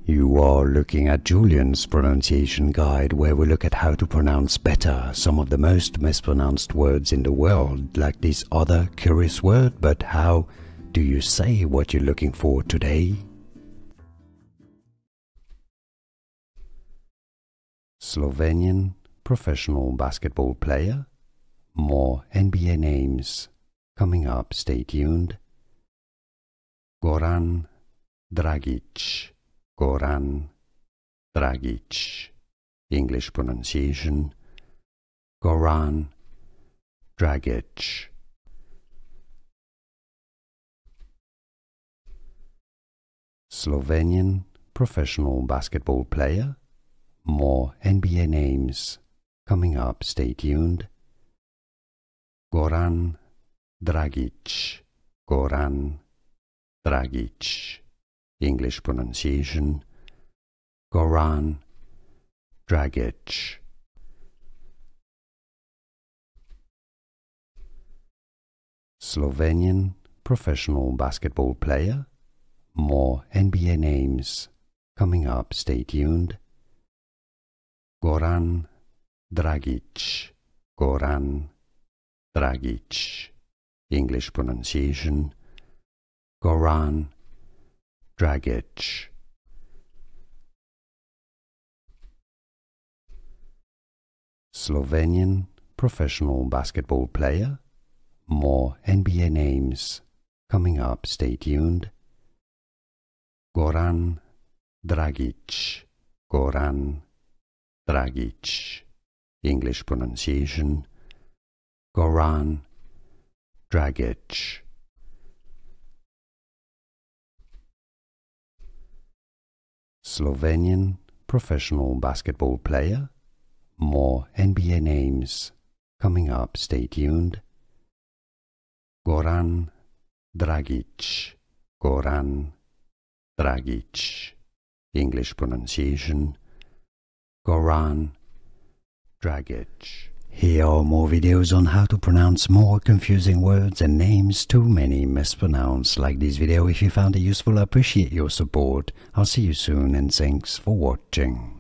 You are looking at Julian's pronunciation guide, where we look at how to pronounce better some of the most mispronounced words in the world, like this other curious word. But how do you say what you're looking for today? Slovenian professional basketball player. More NBA names coming up, stay tuned. Goran Dragic. Goran Dragic. English pronunciation Goran Dragic. Slovenian professional basketball player. More NBA names coming up, stay tuned. Goran Dragic. Goran Dragic. English pronunciation Goran Dragic. Slovenian professional basketball player. More NBA names coming up, stay tuned. Goran Dragic. Goran Dragic. English pronunciation Goran Dragic. Slovenian professional basketball player. More NBA names coming up, stay tuned. Goran Dragic. Goran Dragic. English pronunciation Goran Dragic. Slovenian professional basketball player. More NBA names coming up, stay tuned. Goran Dragic. Goran Dragic. English pronunciation Goran Dragic. Here are more videos on how to pronounce more confusing words and names too many mispronounced. Like this video if you found it useful. I appreciate your support. I'll see you soon and thanks for watching.